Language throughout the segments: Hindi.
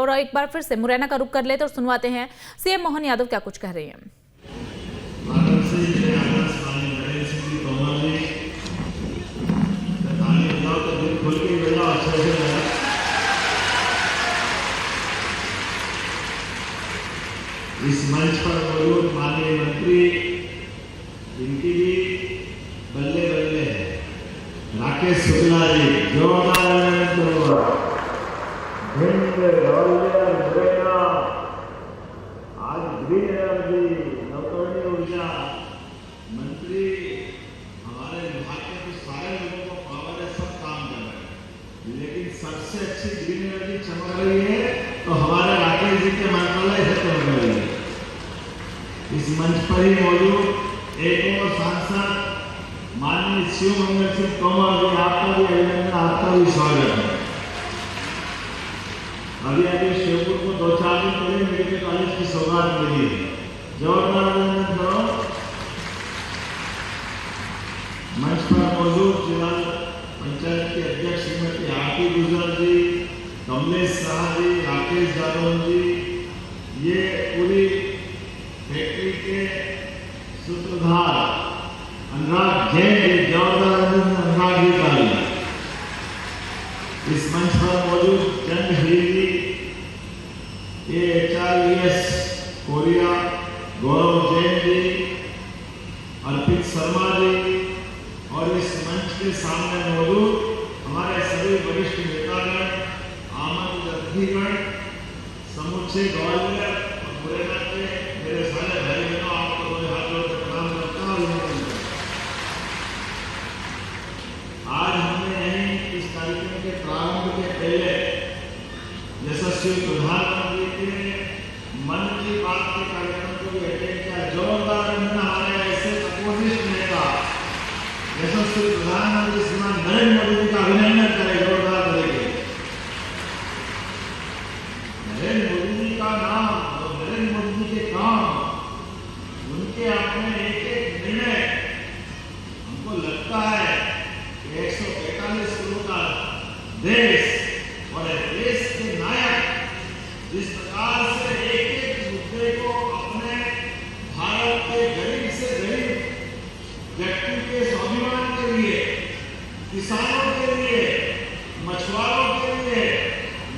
और एक बार फिर से मुरैना का रुख कर लेते और सुनवाते हैं सीएम मोहन यादव क्या कुछ कह रहे हैं। इस मंच पर मौजूद माननीय मंत्री, इनकी भी बल्ले बल्ले है, राकेश शुक्ला जी, जोरदार भिंड, ग्वालियर, मुरैना, आज ग्रीन एनर्जी, नवकरणीय ऊर्जा मंत्री हमारे विभाग के तो सारे लोगों को पावर है, सब काम कर रहे हैं, लेकिन सबसे अच्छी ग्रीन एनर्जी चमक रही है तो हमारे राकेश जी के मंत्रालय से चमक रही है। इस मंच पर ही मौजूद एक और सांसद माननीय शिव मंगल सिंह तोमर जी, आपका भी अभिनंदन, आपका भी स्वागत है। अभी शिवपुर को 2-4 दिन पहले मेडिकल कॉलेज की सौगात मिली है, जोरदार अभिनंदन करो। मंच पर मौजूद जिला पंचायत के अध्यक्ष श्रीमती आरती गुजर जी, कमलेश शाह जी, राकेश यादव जी, ये पूरी फैक्ट्री के सूत्रधार अनुराग जैन जी, जोरदार अनुराग जी का भी। इस मंच पर मौजूद चंद हिली, HRES कोरिया, गौरव जैन जी, अर्पित शर्मा जी और इस मंच के सामने मौजूद हमारे सभी वरिष्ठ नेतागण, आमंत्रितगण, समूचे ग्वालियर और मुरैना के मेरे सारे भाई बहनों, आपको मेरे हाथ जोड़कर प्रणाम करता हूं। आज हमने यहीं इस कार्यक्रम के प्रारंभ के पहले यशस्वी प्रधानमंत्री के मन की बात के कार्यक्रम को भी अटेंड किया। जोरदार हमारे ऐसे अपोजिट नेता यशस्वी प्रधानमंत्री श्रीमान नरेंद्र मोदी जी का अभिनंदन करें, जोरदार करेंगे। नरेंद्र मोदी जी का नाम और नरेंद्र मोदी जी के काम, उनके अपने एक एक निर्णय, हमको लगता है कि 145 करोड़ का देश और देश के नायक जिस प्रकार से एक एक मुद्दे को अपने भारत के गरीब से गरीब व्यक्ति के स्वाभिमान के लिए, किसानों के लिए, मछुआरों के लिए,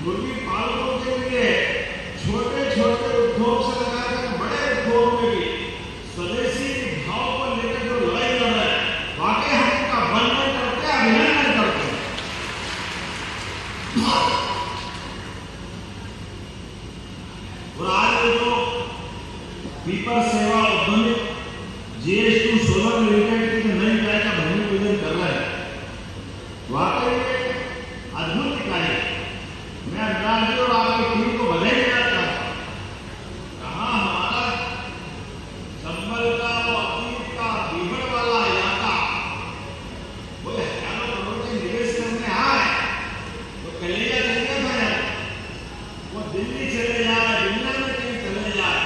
मुर्गी पालकों के लिए, छोटे छोटे उद्योग से लगाकर बड़े उद्योग में भी स्वदेशी भाव को लेकर जो लड़ाई लड़ रहे हैं, वाकई हम उनका वंदन करते हैं, अभिनंदन करते हैं। और आज जो पीपर सेवा उद्यमिक GS2 सोलर लिमिटेड की नई इकाई का भूमि पूजन कर रहे हैं, वाकई अद्भुत इकाई। मैं अनुराग जी और आपकी टीम को बधाई देना चाहता हूं। कहां हमारा चंबल का और अतीत का बीहड़ वाला इलाका, वो हजारों करोड़ के निवेश करने आए तो कलेजा चल गया था यार, वो दिल्ली चले जाए, दुनिया में कहीं चले जाए,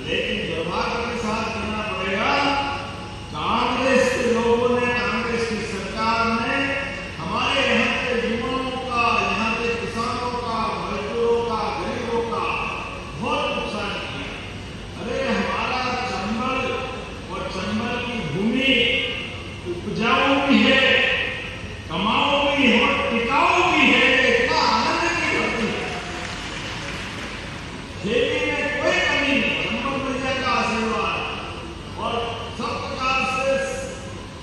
लेकिन दुर्भाग्य के साथ कहना पड़ेगा, कांग्रेस के लोगों ने, कांग्रेस की सरकार ने हमारे यहाँ के युवाओं का, यहाँ के किसानों का, मजदूरों का, गरीबों का बहुत नुकसान किया। अरे हमारा चंबल और चंबल की भूमि उपजाऊ भी है, कमाऊ भी है और टिकाऊ भी है, इतना आनंद की धरती है। खेती में कोई कमी नहीं, चंबल मिर्जा का आशीर्वाद और सब प्रकार से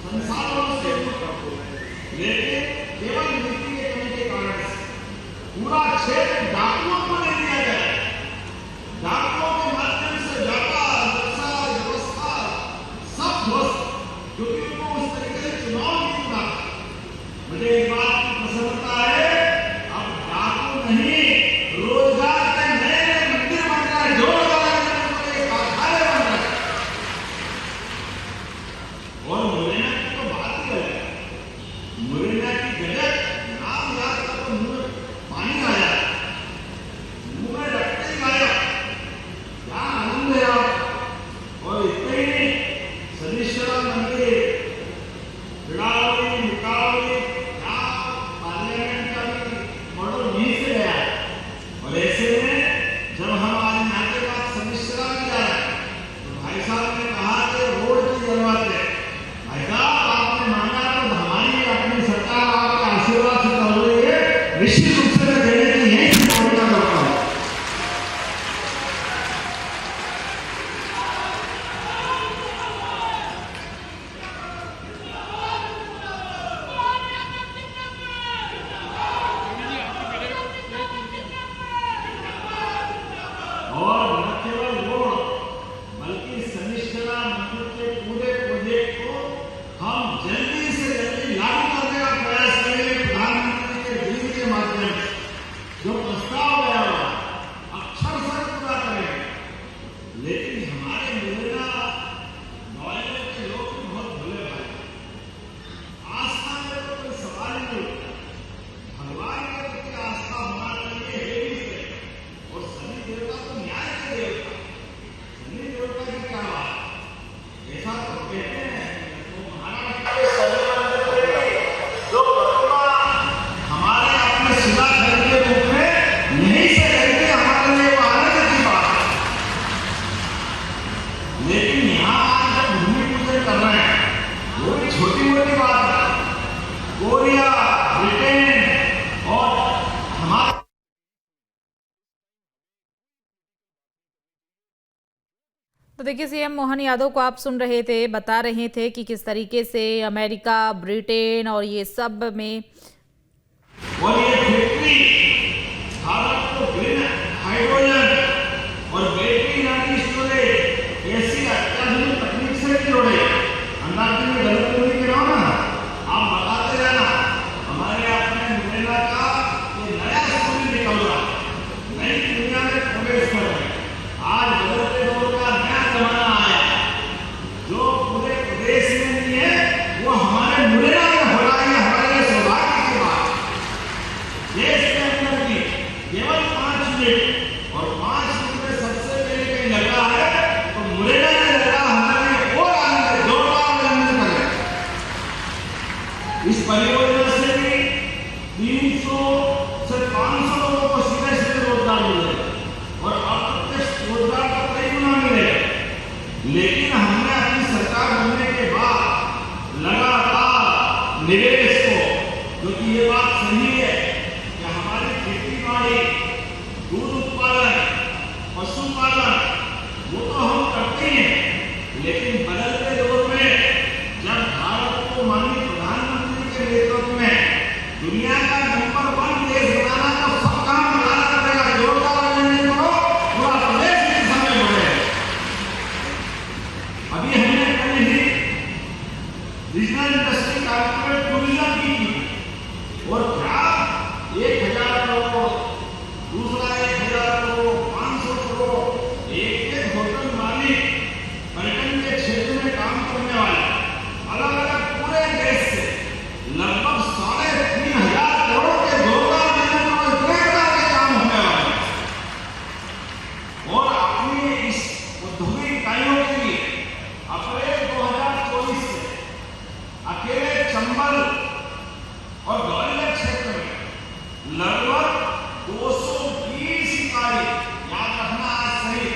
संसाधनों से, लेकिन केवल नीति के कमी के कारण पूरा क्षेत्र डाकुओं को दे दिया गया। डाकुओं के माध्यम से व्यापार, व्यवस्था सब ध्वस्त, क्योंकि उनको उस तरीके से चुनाव नहीं चुना। मुझे एक बात की प्रसन्नता है, अब डाकू नहीं, रोजगार के नए नए मंदिर बन रहे हम जल्दी से जल्दी लागू करने का प्रयास करेंगे। प्रधानमंत्री के बिल के माध्यम से जो प्रस्ताव गया हुआ अक्षर से पूरा करेंगे। लेकिन हमारे मुरैना ग्वालियर के लोग भी बहुत भले भाई, आस्था में तो कोई सवाल ही नहीं उठता। भगवान के प्रति आस्था होना चाहिए है ही से। और शनि देवता तो न्याय के देवता, शनि देवता की क्या बात, ऐसा तो कहते हैं। तो महाराष्ट्र के शनि मंदिर में जो प्रतिमा हमारे अपने शिला खंड के रूप में यहीं से करके हमारे लिए वो आनंद की बात है। लेकिन यहाँ आज जब भूमि पूजन कर रहे हैं वो भी छोटी मोटी बात है। कोरिया, ब्रिटेन और हमारे तो देखिए, सीएम मोहन यादव को आप सुन रहे थे, बता रहे थे कि किस तरीके से अमेरिका, ब्रिटेन और ये सब में और ये फैक्ट्री भारत को ग्रीन हाइड्रोजन और बैटरी एनर्जी स्टोरेज ऐसी अत्याधुनिक तकनीक से जोड़े। अंदाज में गलत नहीं करो ना, आप बताते जाना। हमारे अपने मुरैना का ये नया स्कूल निकल रहा है, नई दुनिया में प्रवेश कर रहे हैं। आज बदलते दौर का नया जमाना आया जो पूरे प्रदेश में नहीं है, वो हमारे मुरैना में हो रहा है। हमारे लिए सौभाग्य की बात है। देश के अंदर भी केवल 5 मिनट और 5 मिनट में सबसे पहले कहीं लग रहा है तो मुरैना में लग रहा। हमारे और आनंद, जोरदार आनंद करें। इस परियोजना से भी 300 से 500 लोगों को सीधे सीधे रोजगार मिलेगा और अप्रत्यक्ष रोजगार का कई गुना मिलेगा। लेकिन हमने अपनी सरकार बनने के बाद लगातार निवेश को, क्योंकि ये बात सही है कि हमारी खेती बाड़ी, दूध उत्पादन, पशुपालन वो तो हम करते ही हैं। लेकिन बदलते दौर में जब भारत को माननीय प्रधानमंत्री के नेतृत्व में दुनिया का नंबर 1 देश बनाना तो सब काम बनाना पड़ेगा। जोरदार आनंद करो, पूरा प्रदेश इस दिशा में बढ़े। अभी हमने कल ही रीजनल इंडस्ट्री कॉर्पोरेट टूरिज्म की और क्या 1000 करोड़, दूसरा 1000 करोड़, 500 करोड़, एक होटल मालिक पर्यटन के क्षेत्र में काम करने वाले अलग अलग पूरे देश से लगभग 3500 करोड़ के जोरदार के काम होने वाले। और अपनी इस औद्योगिक इकाइयों के लिए अप्रैल 2024 से अकेले चंबल और ग्वालियर क्षेत्र में लगभग 220 इकाई, याद रखना आज सही,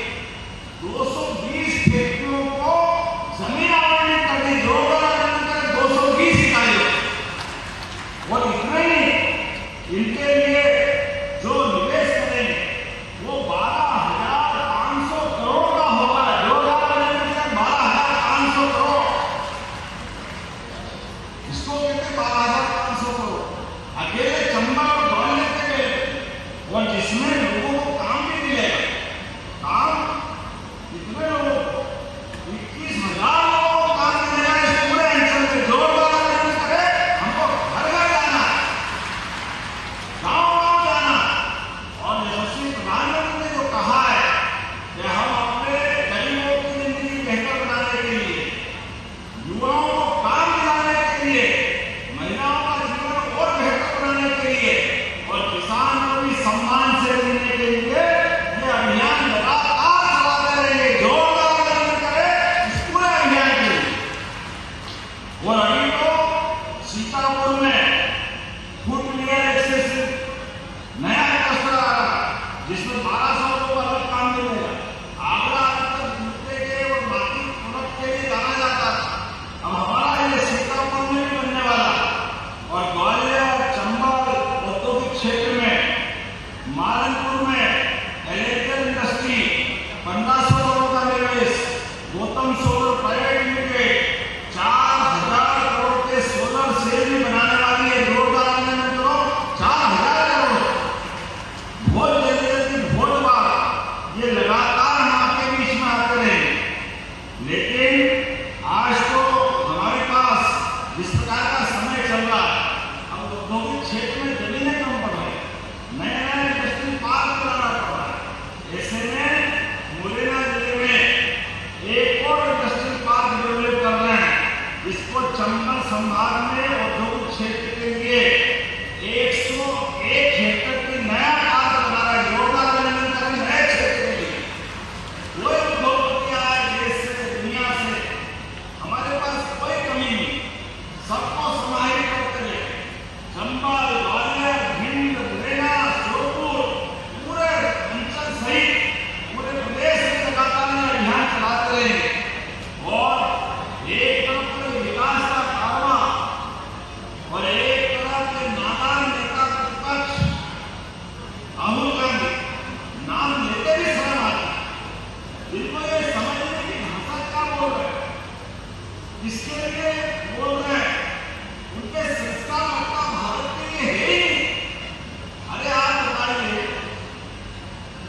220 फैक्ट्रियों को जमीन आवंटित कर दी। जोरदार 220 इकाइयों। और इतना ही इनके लिए जो निवेश करेंगे वो 12,500 करोड़ का होगा। जोरदार 12,500 करोड़, इसको कहते हैं 12,500 करोड़ अकेले चंबल और ग्वालियर के लिए। और जिसमें लोगों को काम भी मिलेगा। काम कितने लोगों को? 21,000 लोगों को काम मिलेगा इस पूरे अंचल में। जोरदार आनंद करें। हमको घर घर जाना, गाँव जाना। और यशस्वी प्रधानमंत्री ने जो कहा है कि हम अपने गरीबों की जिंदगी बेहतर बनाने के लिए, युवाओं को काम दिलाने के लिए, महिलाओं का जीवन और बेहतर बनाने के लिए और किसान को भी सम्मान से जीने के लिए ये अभियान लगातार चलाते रहेंगे। जोरदार आनंद करें इस पूरे अभियान के लिए। और अभी तो सीतापुर में फुट क्लियर एक्सेस नया कस्टमर आ रहा, जिसमें 1200 लोगों को अलग काम मिलेगा। आगरा तक जूते के और बाकी प्रोडक्ट के लिए जाना जाता था, अब हमारा ये सीतापुर में भी बनने वाला। और ग्वालियर, चंबल औद्योगिक क्षेत्र में, मालनपुर में इलेक्ट्रिकल इंडस्ट्री 1500 करोड़ का निवेश, Gautam solar private limited 4000 crore के सोलर सेल भी बनाने वाली है। जोरदार आनंद करो, 4000 करोड़। बहुत जल्दी बहुत बार ये लगा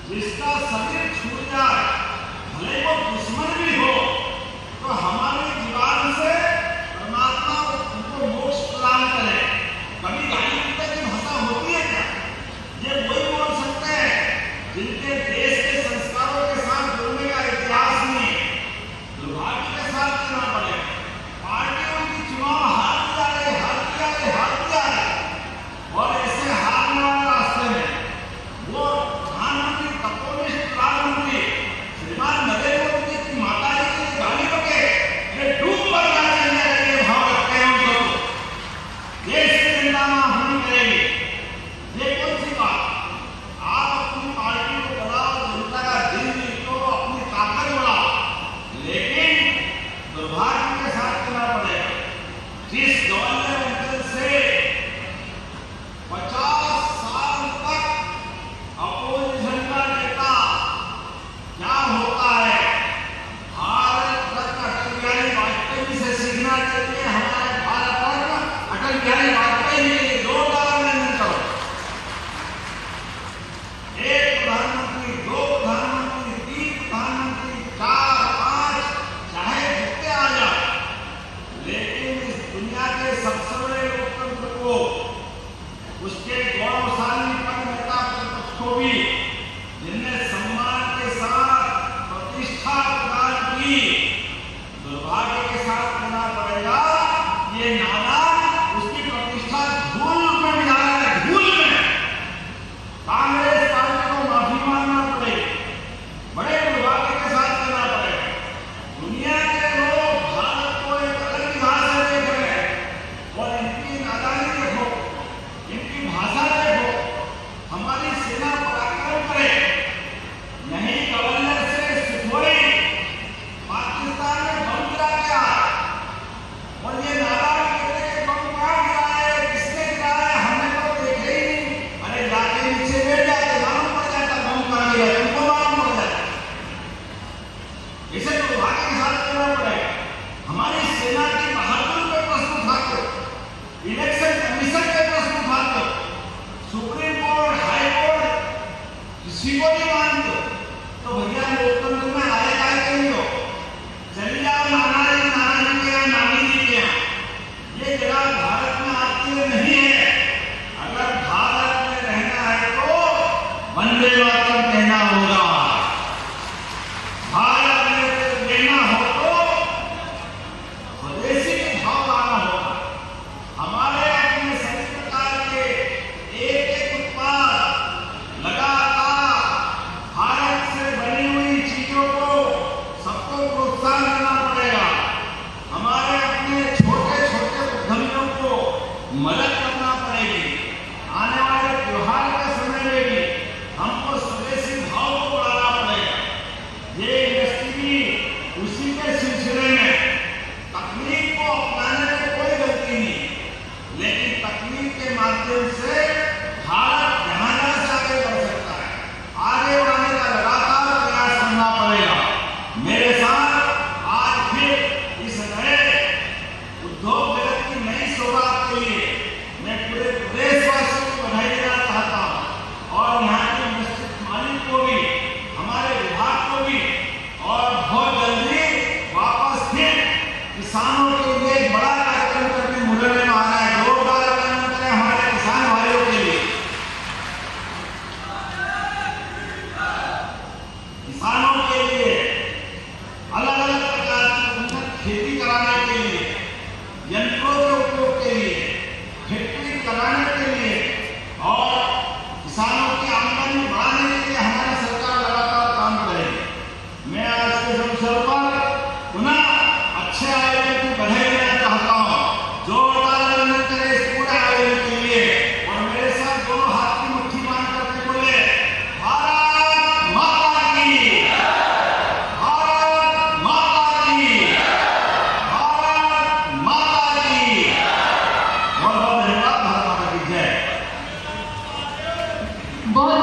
जिसका शरीर छूट जाए, भले वो दुश्मन भी हो, तो हमारी जीवन से परमात्मा उनको मोक्ष प्रदान करे। कभी गाली गलौज की भाषा होती है क्या? ये वही बोल सकते हैं जिनके देश के संस्कारों के साथ जुड़ने का इतिहास नहीं है। दुर्भाग्य के साथ चलना पड़ेगा। पार्टी उनकी चुनाव हारती जा रही और ऐसे हारने वाले रास्ते में वो प्रधानमंत्री कम्युनिस्ट प्रधानमंत्री श्रीमान नरेंद्र मोदी की माता जी की गाली बके ये डूब कर जाने के भाव रखते हैं उनको। देश की जनता हानि करेगी, ये कौन सी बात? आप अपनी पार्टी को बढ़ाओ, जनता का दिल जीतो, अपनी ताकत बढ़ाओ, लेकिन दुर्भाग्य के साथ चलना पड़ेगा। जिस गवर्नर अंचल से 50 साल तक अपोजिशन का नेता क्या होता है, भारत रत्न अटल बिहारी वाजपेयी से सीखना चाहिए। हमारे भारत रत्न अटल बिहारी वाजपेयी जी जोरदार अभिनंदन करो। एक प्रधानमंत्री, दो प्रधानमंत्री, 3 प्रधानमंत्री, 4, 5 चाहे जितने आ जाए, लेकिन इस दुनिया के सबसे बड़े लोकतंत्र को, उसके गौरवशाली पद नेता प्रतिपक्ष को भी जिनने सम्मान के साथ प्रतिष्ठा प्रदान की, दुर्भाग्य के साथ कहना पड़ेगा ये नाना उसकी प्रतिष्ठा धूल में मिला है, धूल में। कांग्रेस पार्टी को माफी मांगना पड़ेगी, बड़े दुर्भाग्य के साथ कहना पड़ेगा। दुनिया के लोग भारत को एक अलग निगाह से देख रहे हैं और इनकी नादानी देखो, इनकी भाषा देखो। हमारी सेना पराक्रम करे, यही गवर्नर से सुखोई पाकिस्तान में बम गिरा गया और ये नाराज कहते हैं बम कहाँ गिरा है, किसने गिरा है, हमने तो देखे ही नहीं। अरे जाके नीचे बैठ जाते, मालूम पड़ जाता बम कहाँ गिरा, तुमको मालूम पड़ जाता। इसे दुर्भाग्य के साथ कहना पड़ेगा। हमारी सेना की बहादुरी पे प्रश्न उठाते हो, इलेक्शन कमीशन पे प्रश्न उठाते हो, सुप्रीम कोर्ट, हाई कोर्ट किसी को नहीं मानते, तो भैया लोकतंत्र में आए काय के नहीं हो? चली जाओ नाना जी के यहाँ, नानी जी के यहाँ। ये जगह भारत में आपके लिए नहीं है। अगर भारत में रहना है तो वंदे मातरम कहना होगा। भारत में रहना हो तो स्वदेशी के भाव लाना होगा। हमारे अपने सभी प्रकार के एक उत्पाद लगातार भारत से बनी हुई चीजों को सबको प्रोत्साहन देना पड़ेगा। हमारे अपने छोटे छोटे उद्यमियों को मदद करना पड़ेगी। आने वाले त्योहार के समय में भी हमको स्वदेशी भाव को बढ़ाना पड़ेगा। ये इंडस्ट्री उसी के सिलसिले में तकनीक को अपनाने में कोई गलती नहीं, लेकिन तकनीक के माध्यम से भारत जहां से आगे बढ़ सकता है, आगे बढ़ने का लगातार प्रयास करना पड़ेगा। मेरे साथ आज फिर इस नए उद्योग जगत की नई शुरुआत के लिए मैं पूरे प्रदेशवासियों को बधाई देना चाहता हूँ और यहाँ के निश्चित मालिक को भी, हमारे विभाग को भी, और बहुत जल्दी वापस फिर किसानों के लिए एक बड़ा कार्यक्रम करने मुरैना में आ रहा है। जोरदार अभिनंदन करें हमारे किसान भाइयों के लिए। किसानों के लिए अलग अलग प्रकार की उन्नत खेती कराने के लिए, यंत्रों के उपयोग के लिए, फैक्ट्री कराने के लिए और किसानों की आमदनी बढ़ाने के लिए हमारी सरकार लगातार काम करेगी। मैं आज के अवसर पर पुनः अच्छे आयोजन की बधाई देना चाहता हूँ। जोरदार अभिनंदन करें इस पूरे आयोजन के लिए और मेरे साथ दोनों हाथ की मुट्ठी बांध करके बोले भारत माता की, भारत माता की, भारत माता की। बहुत बहुत धन्यवाद। भारत माता की जय। बहुत